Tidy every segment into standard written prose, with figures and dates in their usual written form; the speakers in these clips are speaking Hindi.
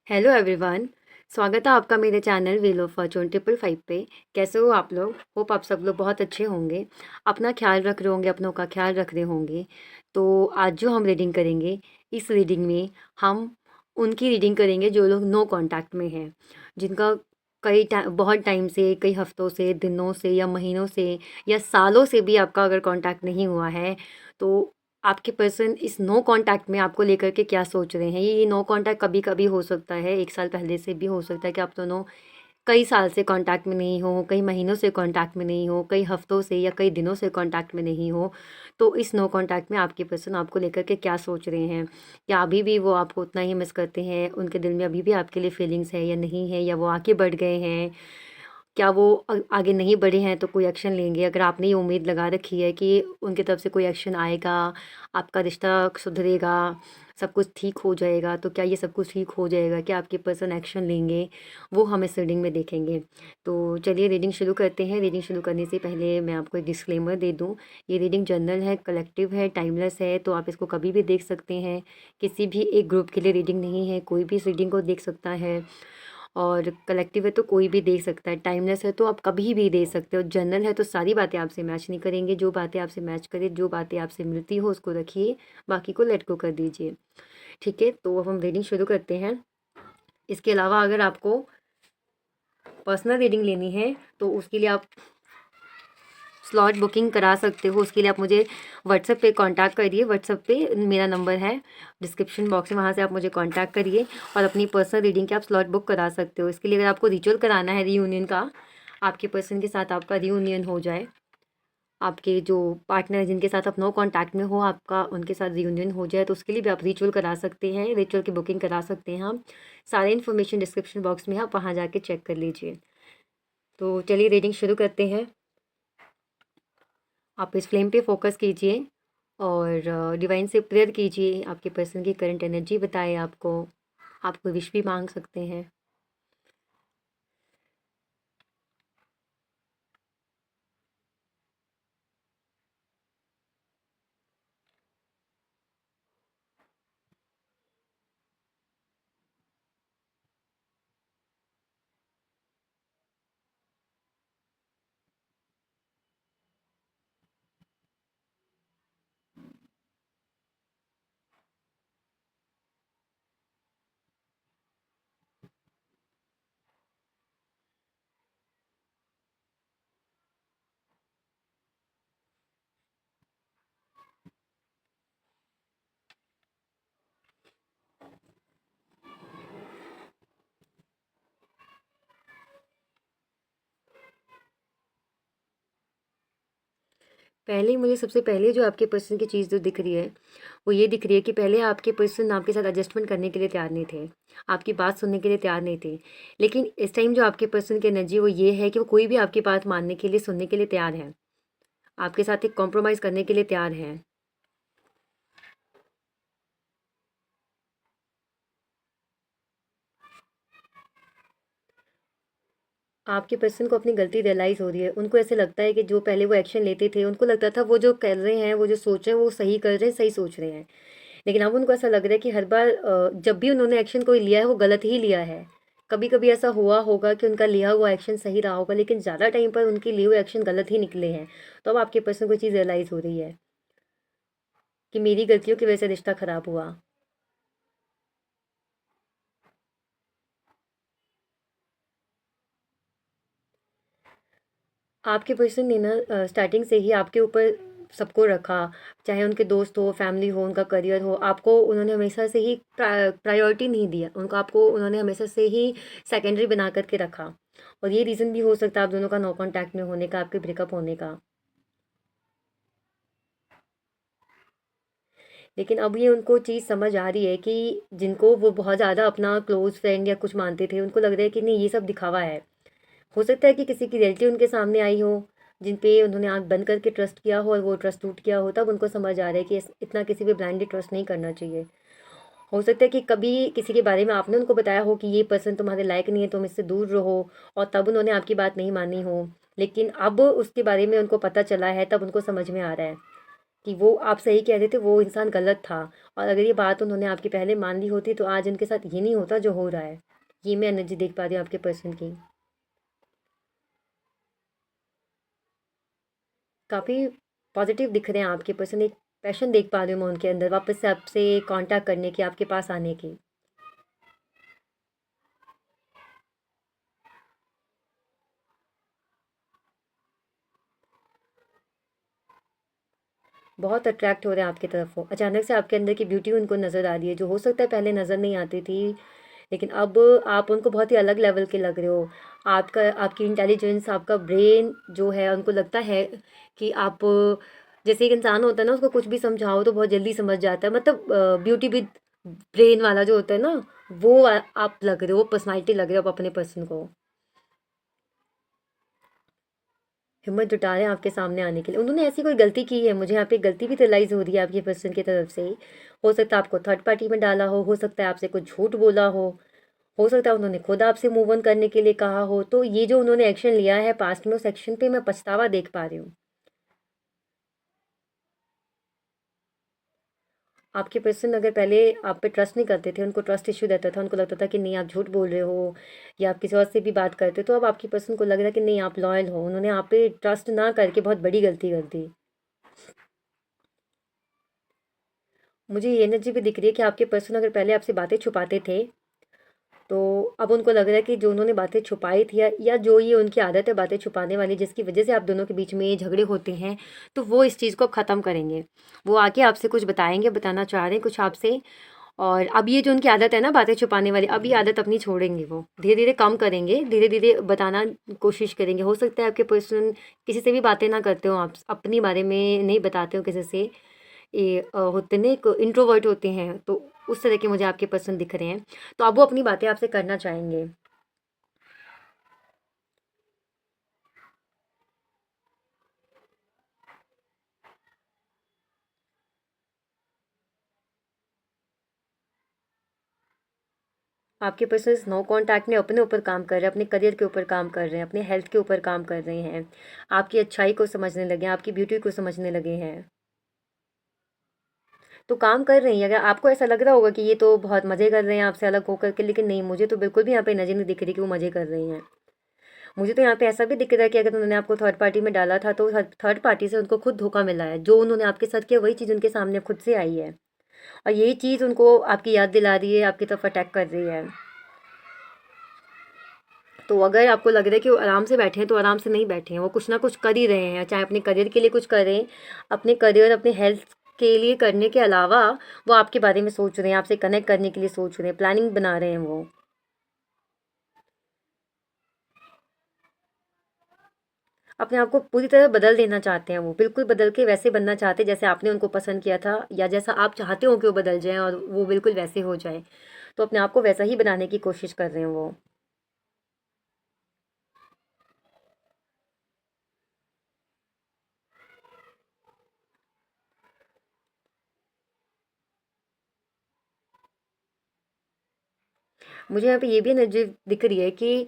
Hello everyone. स्वागत है आपका मेरे चैनल व्हील ऑफ फॉर्चून 555 पे। कैसे हो आप लोग? होप आप सब लोग बहुत अच्छे होंगे, अपना ख्याल रख रहे होंगे, अपनों का ख्याल रख रहे होंगे। तो आज जो हम रीडिंग करेंगे, इस रीडिंग में हम उनकी रीडिंग करेंगे जो लोग नो कांटेक्ट में हैं, जिनका बहुत टाइम से, कई हफ्तों से, दिनों से या महीनों से या सालों से भी आपका अगर कांटेक्ट नहीं हुआ है, तो आपके पर्सन इस नो कांटेक्ट में आपको लेकर के क्या सोच रहे हैं। ये नो कांटेक्ट कभी कभी हो सकता है, एक साल पहले से भी हो सकता है कि आप दोनों कई साल से कांटेक्ट में नहीं हो, कई महीनों से कांटेक्ट में नहीं हो, कई हफ्तों से या कई दिनों से कांटेक्ट में नहीं हो। तो इस नो कांटेक्ट में आपके पर्सन आपको लेकर के क्या सोच रहे हैं? क्या अभी भी वो आपको उतना ही मिस करते हैं? उनके दिल में अभी भी आपके लिए फीलिंग्स है या नहीं है, या वो आगे बढ़ गए हैं? क्या वो आगे नहीं बढ़े हैं तो कोई एक्शन लेंगे? अगर आपने ये उम्मीद लगा रखी है कि उनकी तरफ से कोई एक्शन आएगा, आपका रिश्ता सुधरेगा, सब कुछ ठीक हो जाएगा, तो क्या ये सब कुछ ठीक हो जाएगा? क्या आपके पर्सन एक्शन लेंगे? वो हम इस रीडिंग में देखेंगे। तो चलिए रीडिंग शुरू करते हैं। रीडिंग शुरू करने से पहले मैं आपको एक डिस्क्लेमर दे दूं। ये रीडिंग जनरल है, कलेक्टिव है, टाइमलेस है, तो आप इसको कभी भी देख सकते हैं। किसी भी एक ग्रुप के लिए रीडिंग नहीं है, कोई भी इस रीडिंग को देख सकता है। और कलेक्टिव है तो कोई भी देख सकता है, टाइमलेस है तो आप कभी भी दे सकते हो, जनरल है तो सारी बातें आपसे मैच नहीं करेंगे। जो बातें आपसे मैच करें, जो बातें आपसे मिलती हो उसको रखिए, बाकी को लेट गो कर दीजिए। ठीक है, तो अब हम रीडिंग शुरू करते हैं। इसके अलावा अगर आपको पर्सनल रीडिंग लेनी है तो उसके लिए आप स्लॉट बुकिंग करा सकते हो। उसके लिए आप मुझे व्हाट्सएप पे कांटेक्ट करिए। व्हाट्सएप पे मेरा नंबर है डिस्क्रिप्शन बॉक्स में, वहाँ से आप मुझे कांटेक्ट करिए और अपनी पर्सनल रीडिंग के आप स्लॉट बुक करा सकते हो। इसके लिए अगर आपको रिचुअल कराना है रीयूनियन का, आपके पर्सन के साथ आपका रीयूनियन हो जाए, आपके जो पार्टनर है जिनके साथ आप नो कांटेक्ट में हो, आपका उनके साथ रियूनियन हो जाए, तो उसके लिए भी आप रिचुअल करा सकते हैं, रिचुअल की बुकिंग करा सकते हैं। हम सारे इन्फॉर्मेशन डिस्क्रिप्शन बॉक्स में है, आप वहाँ जाके चेक कर लीजिए। तो चलिए रीडिंग शुरू करते हैं। आप इस फ्लेम पे फोकस कीजिए और डिवाइन से प्रेयर कीजिए, आपके पर्सन की करंट एनर्जी बताए आपको। आप कोई विश भी मांग सकते हैं। पहले मुझे सबसे पहले जो आपके पर्सन की चीज़ जो दिख रही है, वो ये दिख रही है कि पहले आपके पर्सन आपके साथ एडजस्टमेंट करने के लिए तैयार नहीं थे, आपकी बात सुनने के लिए तैयार नहीं थे। लेकिन इस टाइम जो आपके पर्सन की एनर्जी वो ये है कि वो कोई भी आपकी बात मानने के लिए, सुनने के लिए तैयार है, आपके साथ एक कॉम्प्रोमाइज़ करने के लिए तैयार है। आपके पर्सन को अपनी गलती रियलाइज़ हो रही है। उनको ऐसे लगता है कि जो पहले वो एक्शन लेते थे, उनको लगता था वो जो कर रहे हैं, वो जो सोच रहे हैं, वो सही कर रहे हैं, सही सोच रहे हैं। लेकिन अब उनको ऐसा लग रहा है कि हर बार जब भी उन्होंने एक्शन कोई लिया है, वो गलत ही लिया है। कभी कभी ऐसा हुआ होगा कि उनका लिया हुआ एक्शन सही रहा होगा, लेकिन ज़्यादा टाइम पर उनके लिए हुए एक्शन गलत ही निकले हैं। तो अब आपके पर्सन को चीज़ रियलाइज़ हो रही है कि मेरी गलतियों की वजह से रिश्ता ख़राब हुआ। आपके पर्सन ने ना स्टार्टिंग से ही आपके ऊपर सबको रखा, चाहे उनके दोस्त हो, फैमिली हो, उनका करियर हो, आपको उन्होंने हमेशा से ही प्रायोरिटी नहीं दिया, उनको आपको उन्होंने हमेशा से ही सेकेंडरी बना करके रखा। और ये रीज़न भी हो सकता है आप दोनों का नो कांटेक्ट में होने का, आपके ब्रेकअप होने का। लेकिन अब ये उनको चीज़ समझ आ रही है कि जिनको वो बहुत ज़्यादा अपना क्लोज फ्रेंड या कुछ मानते थे, उनको लग रहा है कि नहीं, ये सब दिखावा है। हो सकता है कि किसी की रियलिटी उनके सामने आई हो, जिन पे उन्होंने आँख बंद करके ट्रस्ट किया हो और वो ट्रस्ट टूट गया हो, तब उनको समझ आ रहा है कि इतना किसी पे ब्लाइंडली ट्रस्ट नहीं करना चाहिए। हो सकता है कि कभी किसी के बारे में आपने उनको बताया हो कि ये पर्सन तुम्हारे लायक नहीं है, तुम इससे दूर रहो, और तब उन्होंने आपकी बात नहीं मानी हो। लेकिन अब उसके बारे में उनको पता चला है, तब उनको समझ में आ रहा है कि वो आप सही कह रहे थे, वो इंसान गलत था। और अगर ये बात उन्होंने आपकी पहले मान ली होती तो आज उनके साथ ये नहीं होता जो हो रहा है। ये मैं एनर्जी देख पा रही हूँ आपके पर्सन की। काफ़ी पॉजिटिव दिख रहे हैं आपके पर्सन, एक पैशन देख पा रही हूँ मैं उनके अंदर, वापस से आपसे कांटेक्ट करने की, आपके पास आने की। बहुत अट्रैक्ट हो रहे हैं आपकी तरफ वो, अचानक से आपके अंदर की ब्यूटी उनको नज़र आ रही है, जो हो सकता है पहले नज़र नहीं आती थी। लेकिन अब आप उनको बहुत ही अलग लेवल के लग रहे हो। आपका आपकी इंटेलिजेंस, आपका ब्रेन जो है, उनको लगता है कि आप, जैसे एक इंसान होता है ना, उसको कुछ भी समझाओ तो बहुत जल्दी समझ जाता है, मतलब ब्यूटी विद ब्रेन वाला जो होता है ना, वो आप लग रहे हो, पर्सनालिटी लग रहे हो आप अपने पर्सन को। हिम्मत जुटा रहे हैं आपके सामने आने के लिए। उन्होंने ऐसी कोई गलती की है, मुझे यहाँ पे गलती भी रियलाइज़ हो रही है आपके पर्सन की तरफ से ही। हो सकता है आपको थर्ड पार्टी में डाला हो सकता है आपसे कुछ झूठ बोला हो सकता है उन्होंने खुद आपसे मूव ऑन करने के लिए कहा हो। तो ये जो उन्होंने एक्शन लिया है पास्ट में, उस एक्शन पे मैं पछतावा देख पा रही हूँ। आपके पर्सन अगर पहले आप पे ट्रस्ट नहीं करते थे, उनको ट्रस्ट इश्यू रहता था, उनको लगता था कि नहीं आप झूठ बोल रहे हो या आप किसी और से भी बात करते हो, तो अब आपके पर्सन को लग रहा है कि नहीं आप लॉयल हो। उन्होंने आप पे ट्रस्ट ना करके बहुत बड़ी गलती कर दी। मुझे ये एनर्जी भी दिख रही है कि आपके पर्सन अगर पहले आपसे बातें छुपाते थे, तो अब उनको लग रहा है कि जो उन्होंने बातें छुपाई थी, या जो ये उनकी आदत है बातें छुपाने वाली, जिसकी वजह से आप दोनों के बीच में ये झगड़े होते हैं, तो वो इस चीज़ को अब ख़त्म करेंगे। वो आके आपसे कुछ बताएंगे, बताना चाह रहे हैं कुछ आपसे। और अब ये जो उनकी आदत है ना बातें छुपाने वाली, अब ये आदत अपनी छोड़ेंगे, वो धीरे धीरे कम करेंगे, धीरे धीरे बताना कोशिश करेंगे। हो सकता है आपके पर्सन किसी से भी बातें ना करते हो, आप अपनी बारे में नहीं बताते हो किसी से। ये होते ना, एक इंट्रोवर्ट होते हैं, तो उस तरह के मुझे आपके पर्सन दिख रहे हैं। तो अब वो अपनी बातें आपसे करना चाहेंगे। आपके पर्सन नो कांटेक्ट में अपने ऊपर काम कर रहे हैं, अपने करियर के ऊपर काम कर रहे हैं, अपने हेल्थ के ऊपर काम कर रहे हैं, आपकी अच्छाई को समझने लगे हैं, आपकी ब्यूटी को समझने लगे हैं। तो काम कर रही हैं। अगर आपको ऐसा लग रहा होगा कि ये तो बहुत मज़े कर रहे हैं आपसे अलग होकर के, लेकिन नहीं, मुझे तो बिल्कुल भी यहाँ पे नज़र नहीं दिख रही कि वो मज़े कर रही हैं। मुझे तो यहाँ पे ऐसा भी दिख रहा है कि अगर उन्होंने आपको थर्ड पार्टी में डाला था, तो थर्ड पार्टी से उनको खुद धोखा मिला है। जो उन्होंने आपके साथ किया वही चीज़ उनके सामने खुद से आई है, और यही चीज़ उनको आपकी याद दिला रही है, आपकी तरफ अटैक कर रही है। तो अगर आपको लग रहा है कि वो आराम से बैठे हैं, तो आराम से नहीं बैठे हैं, वो कुछ ना कुछ कर ही रहे हैं, चाहे अपने करियर के लिए कुछ करें, अपने करियर अपने हेल्थ के लिए करने के अलावा वो आपके बारे में सोच रहे हैं, आपसे कनेक्ट करने के लिए सोच रहे हैं, प्लानिंग बना रहे हैं वो। अपने आप को पूरी तरह बदल देना चाहते हैं, वो बिल्कुल बदल के वैसे बनना चाहते हैं जैसे आपने उनको पसंद किया था, या जैसा आप चाहते हो कि वो बदल जाएं और वो बिल्कुल वैसे हो जाए। तो अपने आप को वैसा ही बनाने की कोशिश कर रहे हैं वो। मुझे यहाँ पे ये भी एनर्जी दिख रही है कि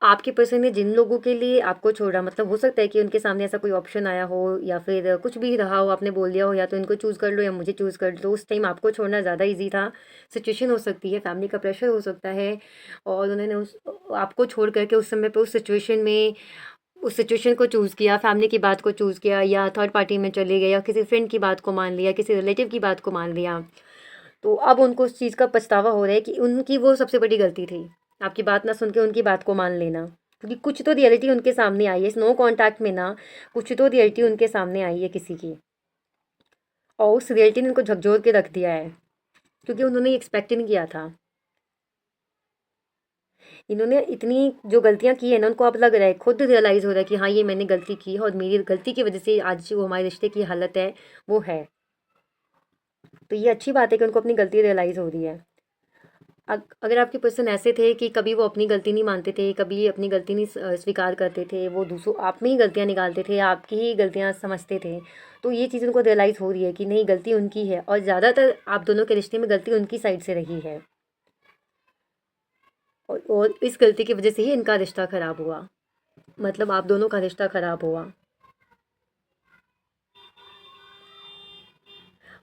आपके पर्सन ने जिन लोगों के लिए आपको छोड़ा, मतलब हो सकता है कि उनके सामने ऐसा कोई ऑप्शन आया हो, या फिर कुछ भी रहा हो, आपने बोल दिया हो या तो इनको चूज़ कर लो या मुझे चूज़ कर लो, उस टाइम आपको छोड़ना ज़्यादा इजी था। सिचुएशन हो सकती है, फैमिली का प्रेशर हो सकता है, और उन्होंने उस आपको छोड़ करके उस समय पे उस सिचुएशन को चूज़ किया, फैमिली की बात को चूज़ किया, या थर्ड पार्टी में चले गए, या किसी फ्रेंड की बात को मान लिया, किसी रिलेटिव की बात को मान लिया। तो अब उनको उस चीज़ का पछतावा हो रहा है कि उनकी वो सबसे बड़ी गलती थी, आपकी बात ना सुन के उनकी बात को मान लेना। क्योंकि कुछ तो रियलिटी उनके सामने आई है इस नो कॉन्टैक्ट में ना, कुछ तो रियलिटी उनके सामने आई है किसी की, और उस रियलिटी ने उनको झकझोर के रख दिया है, क्योंकि उन्होंने एक्सपेक्ट ही नहीं किया था। इन्होंने इतनी जो गलतियां की है ना, उनको अब लग रहा है, खुद रियलाइज़ हो रहा है कि हाँ ये मैंने गलती की है, और मेरी गलती की वजह से आज जो हमारे रिश्ते की हालत है वो है। तो ये अच्छी बात है कि उनको अपनी गलती रियलाइज़ हो रही है। अगर आपके पर्सन ऐसे थे कि कभी वो अपनी गलती नहीं मानते थे, कभी अपनी गलती नहीं स्वीकार करते थे, वो दूसरों आप में ही गलतियाँ निकालते थे, आपकी ही गलतियाँ समझते थे, तो ये चीज़ उनको रियलाइज़ हो रही है कि नहीं गलती उनकी है, और ज़्यादातर आप दोनों के रिश्ते में गलती उनकी साइड से रही है। और इस गलती की वजह से ही इनका रिश्ता ख़राब हुआ, मतलब आप दोनों का रिश्ता ख़राब हुआ।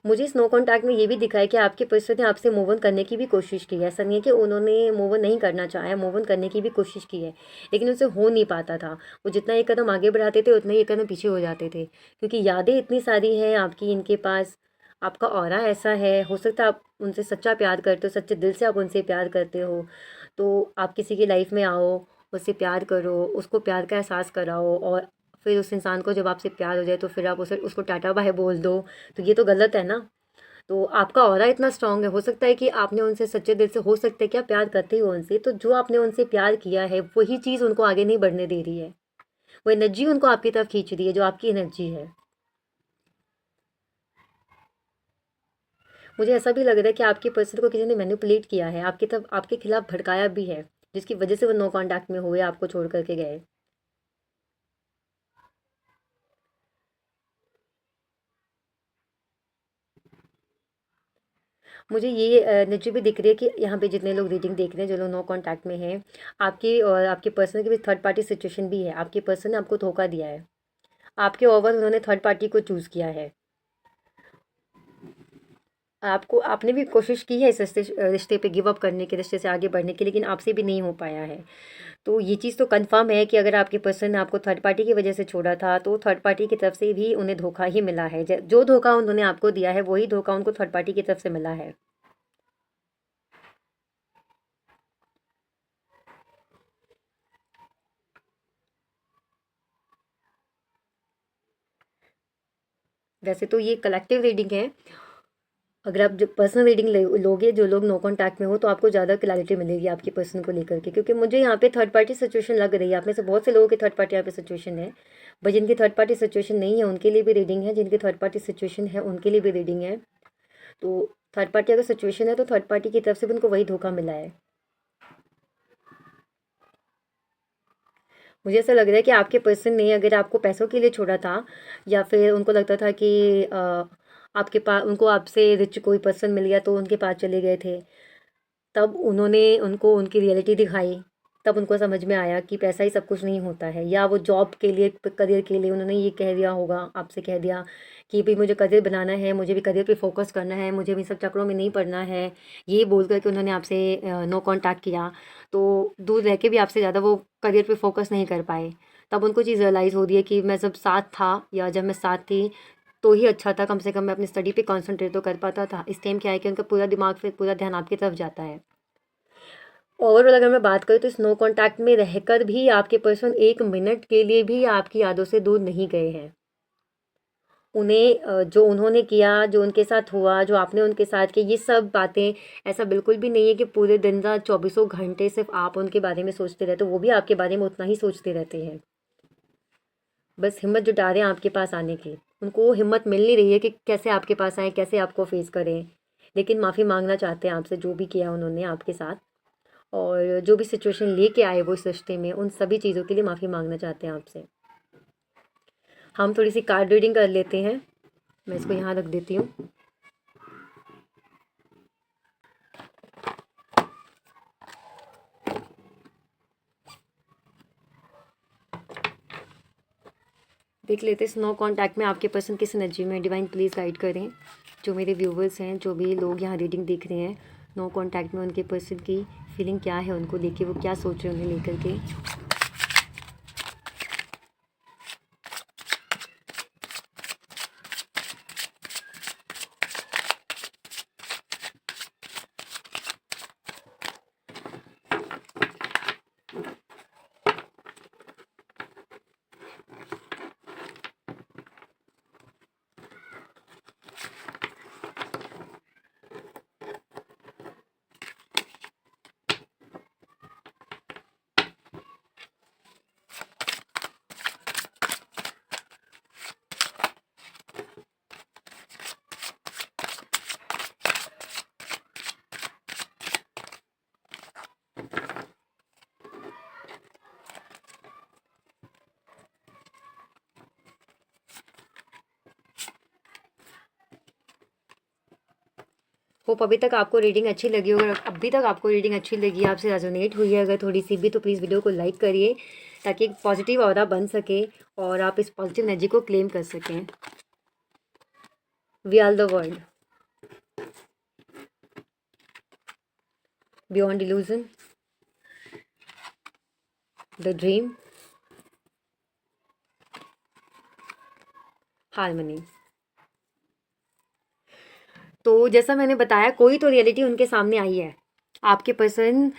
मुझे इस नो कॉन्टैक्ट में ये भी दिखा है कि आपके पर्सन ने आपसे मूव ऑन करने की भी कोशिश की है। ऐसा नहीं है कि उन्होंने मूव ऑन नहीं करना चाहा है, मूव ऑन करने की भी कोशिश की है, लेकिन उनसे हो नहीं पाता था। वो जितना एक कदम आगे बढ़ाते थे उतना ही एक कदम पीछे हो जाते थे, क्योंकि यादें इतनी सारी हैं आपकी इनके पास। आपका ऑरा ऐसा है, हो सकता है आप उनसे सच्चा प्यार करते हो, सच्चे दिल से आप उनसे प्यार करते हो। तो आप किसी की लाइफ में आओ, उससे प्यार करो, उसको प्यार का एहसास कराओ, और फिर उस इंसान को जब आपसे प्यार हो जाए तो फिर आप उसे उसको टाटा बाय बोल दो, तो ये तो गलत है ना। तो आपका ऑरा इतना स्ट्रांग है, हो सकता है कि आपने उनसे सच्चे दिल से, हो सकता है क्या, प्यार करते हो उनसे, तो जो आपने उनसे प्यार किया है वही चीज़ उनको आगे नहीं बढ़ने दे रही है। वो एनर्जी उनको आपकी तरफ खींच रही है, जो आपकी एनर्जी है। मुझे ऐसा भी लग रहा है कि आपके पर्सन को किसी ने मैनिपुलेट किया है, आपकी तरफ, आपके खिलाफ भड़काया भी है, जिसकी वजह से वो नो कांटेक्ट में हुए, आपको छोड़ करके गए। मुझे ये एनर्जी भी दिख रही है कि यहाँ पे जितने लोग रीडिंग देख रहे हैं, जो लोग नो कांटेक्ट में हैं, आपके और आपके पर्सन के भी थर्ड पार्टी सिचुएशन भी है। आपके पर्सन ने आपको धोखा दिया है, आपके ओवर उन्होंने थर्ड पार्टी को चूज़ किया है। आपको, आपने भी कोशिश की है इस रिश्ते पे गिव अप करने के, रिश्ते से आगे बढ़ने की, लेकिन आपसे भी नहीं हो पाया है। तो ये चीज़ तो कंफर्म है कि अगर आपके पर्सन ने आपको थर्ड पार्टी की वजह से छोड़ा था, तो थर्ड पार्टी की तरफ से भी उन्हें धोखा ही मिला है। जो धोखा उन्होंने आपको दिया है वही धोखा उनको थर्ड पार्टी की तरफ से मिला है। वैसे तो ये कलेक्टिव रीडिंग है। अगर आप जब पर्सनल रीडिंग लोगे, जो लोग नो कांटेक्ट में हो, तो आपको ज़्यादा क्लैरिटी मिलेगी आपके पर्सन को लेकर के, क्योंकि मुझे यहाँ पे थर्ड पार्टी सिचुएशन लग रही है। आप में से बहुत से लोगों की थर्ड पार्टी यहाँ पे सिचुएशन है, बट जिनकी थर्ड पार्टी सिचुएशन नहीं है उनके लिए भी रीडिंग है, जिनकी थर्ड पार्टी सिचुएशन है उनके लिए भी रीडिंग है। तो थर्ड पार्टी अगर सिचुएशन है तो थर्ड पार्टी की तरफ से भी उनको वही धोखा मिला है। मुझे ऐसा लग रहा है कि आपके पर्सन ने अगर आपको पैसों के लिए छोड़ा था, या फिर उनको लगता था कि आपके पास, उनको आपसे रिच कोई पर्सन मिल गया तो उनके पास चले गए थे, तब उन्होंने उनको उनकी रियलिटी दिखाई, तब उनको समझ में आया कि पैसा ही सब कुछ नहीं होता है। या वो जॉब के लिए, करियर के लिए उन्होंने ये कह दिया होगा, आपसे कह दिया कि भाई मुझे करियर बनाना है, मुझे भी करियर पे फोकस करना है, मुझे भी सब चक्करों में नहीं पड़ना है। ये बोल कर के उन्होंने आपसे नो कांटेक्ट किया। तो दूर रह के भी आपसे ज़्यादा वो करियर पे फोकस नहीं कर पाए। तब उनको चीज़ रियलाइज़ हो रही है कि मैं जब साथ था, या जब मैं साथ थी, तो ही अच्छा था, कम से कम मैं अपनी स्टडी पे कंसंट्रेट तो कर पाता था। इस टाइम क्या है कि उनका पूरा दिमाग, फिर पूरा ध्यान आपकी तरफ जाता है। ओवरऑल अगर मैं बात करूँ तो इस नो कांटेक्ट में रहकर भी आपके पर्सन एक मिनट के लिए भी आपकी यादों से दूर नहीं गए हैं। उन्हें जो उन्होंने किया, जो उनके साथ हुआ, जो आपने उनके साथ की, ये सब बातें, ऐसा बिल्कुल भी नहीं है कि पूरे दिन रात चौबीसों घंटे सिर्फ आप उनके बारे में सोचते रहते हो, वो भी आपके बारे में उतना ही सोचते रहते हैं। बस हिम्मत जुटा रहे हैं आपके पास आने की। उनको वो हिम्मत मिल नहीं रही है कि कैसे आपके पास आएँ, कैसे आपको फेस करें। लेकिन माफ़ी मांगना चाहते हैं आपसे, जो भी किया उन्होंने आपके साथ, और जो भी सिचुएशन लेके आए वो इस रिश्ते में, उन सभी चीज़ों के लिए माफ़ी मांगना चाहते हैं आपसे। हम थोड़ी सी कार्ड रीडिंग कर लेते हैं। मैं इसको यहाँ रख देती हूँ। देख लेते हैं नो कांटेक्ट में आपके पर्सन किस एनर्जी में। डिवाइन प्लीज़ गाइड करें जो मेरे व्यूवर्स हैं, जो भी लोग यहाँ रीडिंग देख रहे हैं। नो कांटेक्ट में उनके पर्सन की फीलिंग क्या है, उनको लेके वो क्या सोच रहे हैं उन्हें लेकर के। होप अभी तक आपको रीडिंग अच्छी लगी होगी। अगर अभी तक आपको रीडिंग अच्छी लगी, आपसे रेजोनेट हुई है अगर थोड़ी सी भी, तो प्लीज़ वीडियो को लाइक करिए, ताकि एक पॉजिटिव ऑरा बन सके और आप इस पॉजिटिव एनर्जी को क्लेम कर सकें। We are the world. Beyond illusion, the dream, harmony. तो जैसा मैंने बताया, कोई तो रियलिटी उनके सामने आई है। आपके पर्सन,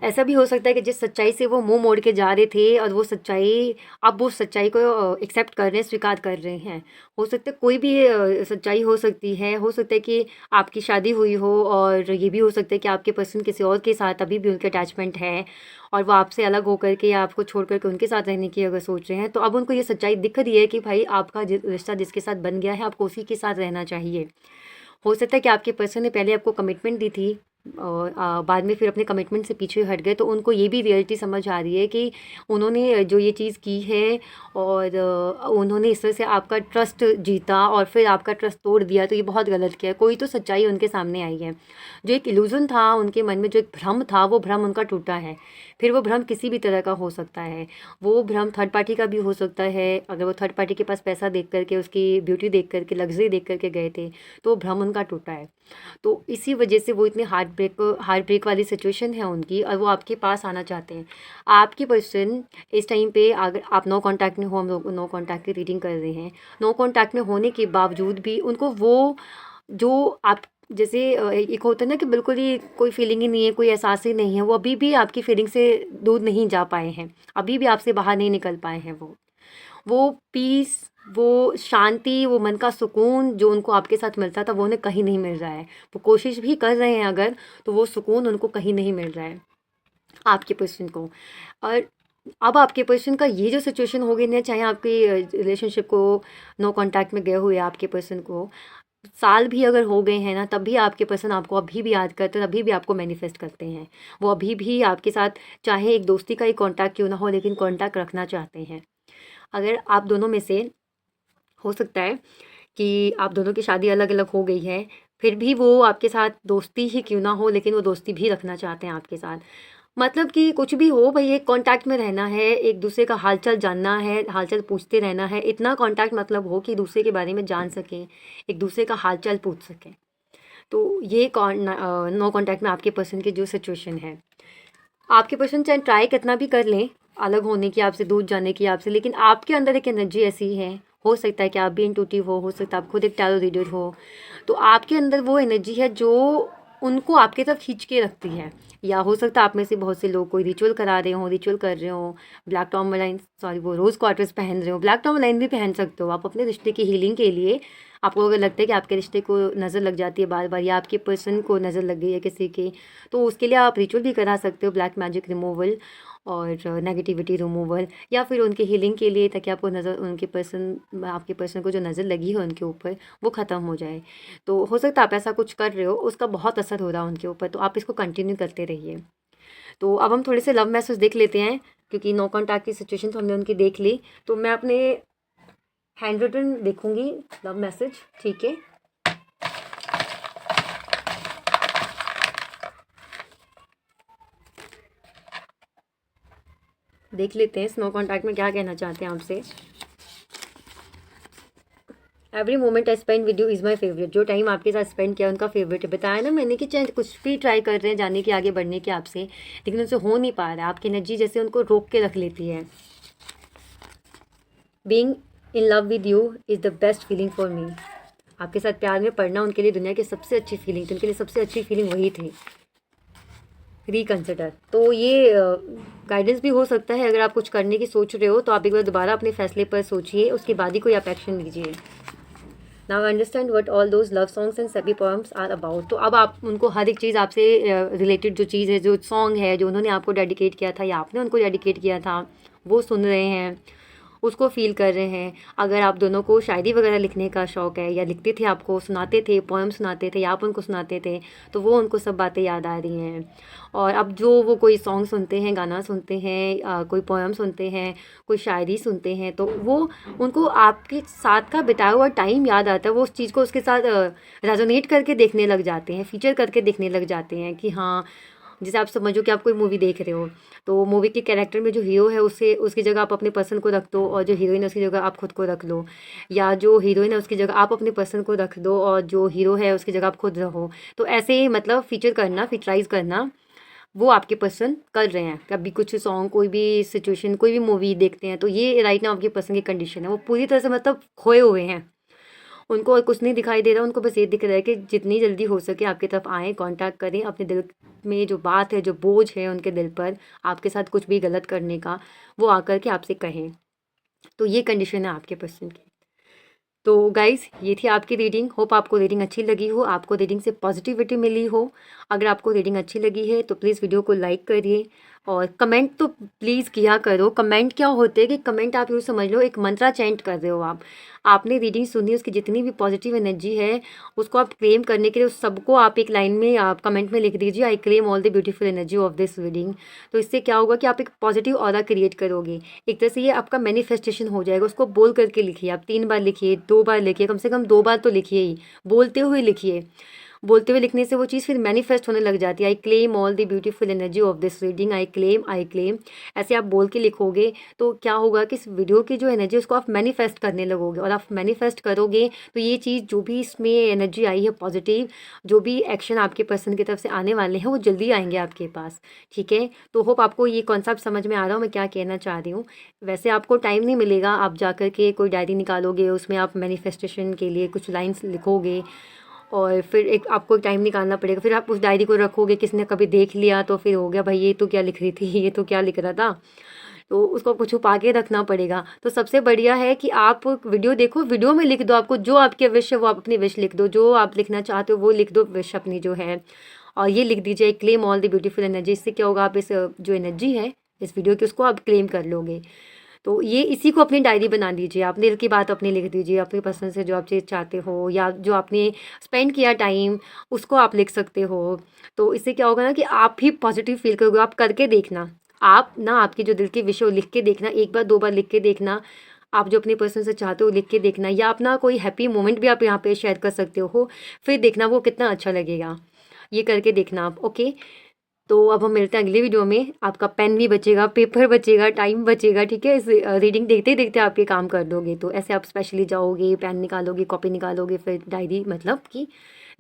ऐसा भी हो सकता है कि जिस सच्चाई से वो मुंह मोड़ के जा रहे थे और वो सच्चाई, अब वो सच्चाई को एक्सेप्ट कर रहे हैं, स्वीकार कर रहे हैं। हो सकता है कोई भी सच्चाई हो सकती है। हो सकता है कि आपकी शादी हुई हो, और ये भी हो सकता है कि आपके पर्सन किसी और के साथ अभी भी उनके अटैचमेंट है, और वो आपसे अलग होकर के या आपको छोड़ कर के उनके साथ रहने की अगर सोच रहे हैं, तो अब उनको ये सच्चाई दिख रही है कि भाई आपका रिश्ता जिसके साथ बन गया है, आपको उसी के साथ रहना चाहिए। हो सकता है कि आपके पर्सन ने पहले आपको कमिटमेंट दी थी, और बाद में फिर अपने कमिटमेंट से पीछे हट गए, तो उनको ये भी रियलिटी समझ आ रही है कि उन्होंने जो ये चीज़ की है, और उन्होंने इस तरह से आपका ट्रस्ट जीता और फिर आपका ट्रस्ट तोड़ दिया, तो ये बहुत गलत किया है। कोई तो सच्चाई उनके सामने आई है। जो एक इल्यूज़न था उनके मन में, जो एक भ्रम था, वो भ्रम उनका टूटा है। फिर वो भ्रम किसी भी तरह का हो सकता है। वो भ्रम थर्ड पार्टी का भी हो सकता है। अगर वो थर्ड पार्टी के पास पैसा देख करके, उसकी ब्यूटी देख करके, लग्जरी देख करके गए थे, तो वो भ्रम उनका टूटा है। तो इसी वजह से वो इतने हार्ट ब्रेक वाली सिचुएशन है उनकी, और वो आपके पास आना चाहते हैं। आपके पर्सन इस टाइम पे, अगर आप नो कांटेक्ट में हो, हम लोग नो कांटेक्ट की रीडिंग कर रहे हैं, नो कांटेक्ट में होने के बावजूद भी उनको वो, जो आप जैसे एक होता है ना कि बिल्कुल ही कोई फीलिंग ही नहीं है, कोई एहसास ही नहीं है, वो अभी भी आपकी फीलिंग से दूर नहीं जा पाए हैं, अभी भी आपसे बाहर नहीं निकल पाए हैं। वो पीस, वो शांति, वो मन का सुकून जो उनको आपके साथ मिलता था, वो उन्हें कहीं नहीं मिल रहा है। वो कोशिश भी कर रहे हैं अगर, तो वो सुकून उनको कहीं नहीं मिल रहा है, आपके पर्सन को। और अब आपके पर्सन का ये जो सिचुएशन हो गई ना, चाहे आपकी रिलेशनशिप को नो कांटेक्ट में गए हुए आपके पर्सन को साल भी अगर हो गए हैं ना, तब भी आपके पर्सन आपको अभी भी याद करते हैं, अभी भी आपको मैनिफेस्ट करते हैं। वो अभी भी आपके साथ, चाहे एक दोस्ती का ही कांटेक्ट क्यों ना हो, लेकिन कांटेक्ट रखना चाहते हैं। अगर आप दोनों में से, हो सकता है कि आप दोनों की शादी अलग अलग हो गई है, फिर भी वो आपके साथ दोस्ती ही क्यों ना हो, लेकिन वो दोस्ती भी रखना चाहते हैं आपके साथ। मतलब कि कुछ भी हो भाई, एक कांटेक्ट में रहना है, एक दूसरे का हालचाल जानना है, हालचाल पूछते रहना है। इतना कांटेक्ट मतलब हो कि दूसरे के बारे में जान सकें, एक दूसरे का हालचाल पूछ सकें। तो ये नो कांटेक्ट में आपके पर्सन की जो सिचुएशन है, आपके पर्सन चाहे ट्राई कितना भी कर लें अलग होने की आपसे, दूर जाने की आपसे, लेकिन आपके अंदर एक एनर्जी ऐसी है। हो सकता है कि आप भी इंट्यूटिव हो सकता है आप खुद एक टैरो रीडर हो, तो आपके अंदर वो एनर्जी है जो उनको आपके तरफ खींच के रखती है। या हो सकता है आप में से बहुत से लोग कोई रिचुअल करा रहे हो, रिचुअल कर रहे हो, ब्लैक टॉर्मलाइन, सॉरी, वो रोज़ क्वार्टर्स पहन रहे हो, ब्लैक टॉर्मलाइन भी पहन सकते हो आप अपने रिश्ते की हीलिंग के लिए। आपको अगर लगता है कि आपके रिश्ते को नज़र लग जाती है बार बार, या आपके पर्सन को नज़र लग गई है किसी की, तो उसके लिए आप रिचुअल भी करा सकते हो, ब्लैक मैजिक रिमूवल और नेगेटिविटी रिमूवल, या फिर उनकी हीलिंग के लिए, ताकि आपको नज़र, उनके पर्सन, आपके पर्सन को जो नज़र लगी है उनके ऊपर, वो ख़त्म हो जाए। तो हो सकता है आप ऐसा कुछ कर रहे हो, उसका बहुत असर हो रहा है उनके ऊपर, तो आप इसको कंटिन्यू करते रहिए। तो अब हम थोड़े से लव मैसेज देख लेते हैं, क्योंकि नो कॉन्टैक्ट की सिचुएशन तो हमने उनकी देख ली। तो मैं अपने हैंड रिटन देखूंगी लव मैसेज, ठीक है। देख लेते हैं नो कॉन्टैक्ट में क्या कहना चाहते हैं आपसे। Every moment I spend with you is my favourite. जो टाइम आपके साथ स्पेंड किया उनका फेवरेट है। बताया ना मैंने कि चाहे कुछ भी ट्राई कर रहे हैं जाने के, आगे बढ़ने के आपसे, लेकिन उनसे हो नहीं पा रहा है। आपकी एनर्जी जैसे उनको रोक के रख लेती है। Being in love with you is the best feeling for me. आपके साथ प्यार में पड़ना उनके लिए दुनिया की सबसे अच्छी फीलिंग थी, उनके लिए सबसे अच्छी फीलिंग वही थी। रिकन्सिडर, तो ये गाइडेंस भी हो सकता है। अगर आप कुछ करने की सोच रहे हो, तो आप एक बार दोबारा अपने फैसले पर सोचिए, उसके बाद ही कोई आप एक्शन लीजिए। Now understand what all those love songs and सभी पोएम्स आर अबाउट। तो अब आप उनको हर एक चीज़ आपसे रिलेटेड जो चीज़ है, जो सॉन्ग है जो उन्होंने आपको डेडिकेट किया था या आपने उनको डेडिकेट किया था, वो सुन रहे हैं, उसको फ़ील कर रहे हैं। अगर आप दोनों को शायरी वगैरह लिखने का शौक़ है, या लिखते थे, आपको सुनाते थे, पोएम सुनाते थे, या आप उनको सुनाते थे, तो वो उनको सब बातें याद आ रही हैं। और अब जो वो कोई सॉन्ग सुनते हैं, गाना सुनते हैं, कोई पोएम सुनते हैं, कोई शायरी सुनते हैं, तो वो उनको आपके साथ का बिताया हुआ टाइम याद आता है। वो उस चीज़ को उसके साथ रेजोनेट करके देखने लग जाते हैं, फीचर करके देखने लग जाते हैं कि हाँ, जैसे आप समझो कि आप कोई मूवी देख रहे हो, तो मूवी के कैरेक्टर में जो हीरो है, उससे उसकी जगह आप अपने पर्सन को रख दो, और जो हीरोइन है उसकी जगह आप खुद को रख लो, या जो हीरोइन है उसकी जगह आप अपने पर्सन को रख दो, और जो हीरो है उसकी जगह आप खुद रहो। तो ऐसे ही मतलब फीचर करना, फीचराइज करना, वो आपके पसंद कर रहे हैं। कभी कुछ सॉन्ग, कोई भी सिचुएशन, कोई भी मूवी देखते हैं तो ये राइट नाउ आपकी पसंद की कंडीशन है। वो पूरी तरह से मतलब खोए हुए हैं, उनको और कुछ नहीं दिखाई दे रहा, उनको बस ये दिख रहा है कि जितनी जल्दी हो सके आपकी तरफ आएँ, कॉन्टैक्ट करें, अपने दिल में जो बात है, जो बोझ है उनके दिल पर आपके साथ कुछ भी गलत करने का, वो आकर के आपसे कहें। तो ये कंडीशन है आपके पर्सन की। तो गाइज़, ये थी आपकी रीडिंग। होप आपको रीडिंग अच्छी लगी हो, आपको रीडिंग से पॉजिटिविटी मिली हो। अगर आपको रीडिंग अच्छी लगी है तो प्लीज़ वीडियो को लाइक करिए और कमेंट तो प्लीज़ किया करो। कमेंट क्या होते हैं कि कमेंट आप यूँ समझ लो एक मंत्रा चैंट कर रहे हो आप। आपने रीडिंग सुनी, उसकी जितनी भी पॉजिटिव एनर्जी है उसको आप क्लेम करने के लिए उस सबको आप एक लाइन में आप कमेंट में लिख दीजिए, I claim all the beautiful energy of this reading. तो इससे क्या होगा कि आप एक पॉजिटिव ऑरा क्रिएट करोगे। एक तरह से ये आपका मैनिफेस्टेशन हो जाएगा। उसको बोल करके लिखिए, आप 3 बार लिखिए, 2 बार लिखिए, कम से कम 2 बार तो लिखिए ही, बोलते हुए लिखिए। बोलते हुए लिखने से वो चीज़ फिर मैनिफेस्ट होने लग जाती है। I claim all the beautiful energy of this reading, I claim. ऐसे आप बोल के लिखोगे तो क्या होगा कि इस वीडियो की जो एनर्जी उसको आप मैनिफेस्ट करने लगोगे, और आप मैनिफेस्ट करोगे तो ये चीज़ जो भी इसमें एनर्जी आई है पॉजिटिव, जो भी एक्शन आपके पर्सन की तरफ से आने वाले हैं वो जल्दी आएंगे आपके पास। ठीक है, तो होप आपको ये कॉन्सेप्ट समझ में आ रहा हूँ मैं क्या कहना चाह रही हूँ। वैसे आपको टाइम नहीं मिलेगा, आप जा कर के कोई डायरी निकालोगे, उसमें आप मैनिफेस्टेशन के लिए कुछ लाइन्स लिखोगे और फिर एक आपको टाइम निकालना पड़ेगा। फिर आप उस डायरी को रखोगे, किसी ने कभी देख लिया तो फिर हो गया भाई ये तो क्या लिख रही थी, ये तो क्या लिख रहा था, तो उसको आपको छुपा के रखना पड़ेगा। तो सबसे बढ़िया है कि आप वीडियो देखो, वीडियो में लिख दो, आपको जो आपकी विश है वो आप अपनी विश लिख दो, जो आप लिखना चाहते हो वो लिख दो विश अपनी जो है, और ये लिख दीजिए claim all the beautiful energy. इससे क्या होगा, आप इस जो एनर्जी है इस वीडियो की उसको आप क्लेम कर लोगे। तो ये इसी को अपनी डायरी बना लीजिए, आप दिल की बात अपनी लिख दीजिए, अपनी पसंद से जो आप चीज़ चाहते हो या जो आपने स्पेंड किया टाइम उसको आप लिख सकते हो। तो इससे क्या होगा ना कि आप भी पॉजिटिव फील करोगे। आप करके देखना, आप ना आपकी जो दिल की विषय लिख के देखना, एक बार 2 बार लिख के देखना, आप जो अपनी पर्सन से चाहते हो लिख के देखना, या अपना कोई हैप्पी मोमेंट भी आप यहाँ पे शेयर कर सकते हो, फिर देखना वो कितना अच्छा लगेगा। ये करके देखना आप। ओके, तो अब हम मिलते हैं अगली वीडियो में। आपका पेन भी बचेगा, पेपर बचेगा, टाइम बचेगा। ठीक है, इस रीडिंग देखते देखते आप ये काम कर दोगे। तो ऐसे आप स्पेशली जाओगे, पेन निकालोगे, कॉपी निकालोगे, फिर डायरी मतलब कि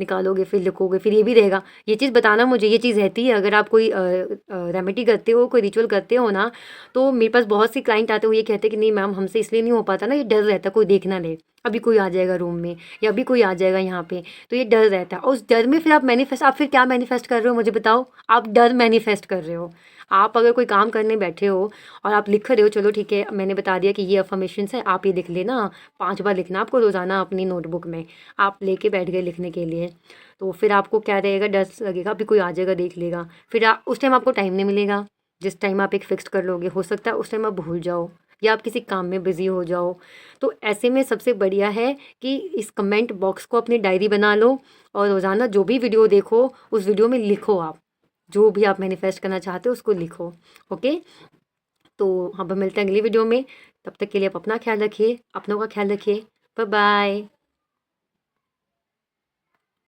निकालोगे, फिर लिखोगे, फिर ये भी रहेगा। ये चीज़ बताना मुझे, ये चीज़ रहती है अगर आप कोई रेमेडी करते हो, कोई रिचुअल करते हो ना, तो मेरे पास बहुत सी क्लाइंट आते हो ये कहते हैं कि नहीं मैम हमसे इसलिए नहीं हो पाता ना, ये डर रहता कोई देख ना ले, अभी कोई आ जाएगा रूम में या अभी कोई आ जाएगा यहाँ पे, तो ये डर रहता है। और उस डर में फिर आप फिर क्या मैनिफेस्ट कर रहे हो मुझे बताओ, आप डर मैनिफेस्ट कर रहे हो। आप अगर कोई काम करने बैठे हो और आप लिख रहे हो, चलो ठीक है मैंने बता दिया कि ये अफर्मेशंस है, आप ये लिख लेना, 5 बार लिखना आपको रोज़ाना अपनी नोटबुक में। आप लेके बैठ गए लिखने के लिए, तो फिर आपको क्या रहेगा, डर लगेगा अभी कोई आ जाएगा देख लेगा, फिर उस टाइम आपको टाइम नहीं मिलेगा। जिस टाइम आप एक फिक्स्ड कर लोगे, हो सकता है उस टाइम आप भूल जाओ या आप किसी काम में बिज़ी हो जाओ। तो ऐसे में सबसे बढ़िया है कि इस कमेंट बॉक्स को अपनी डायरी बना लो और रोज़ाना जो भी वीडियो देखो उस वीडियो में लिखो, आप जो भी आप मैनिफेस्ट करना चाहते हो उसको लिखो। ओके, तो हम मिलते हैं अगली वीडियो में। तब तक के लिए आप अपना ख्याल रखिए, अपनों का ख्याल रखिए। Bye bye.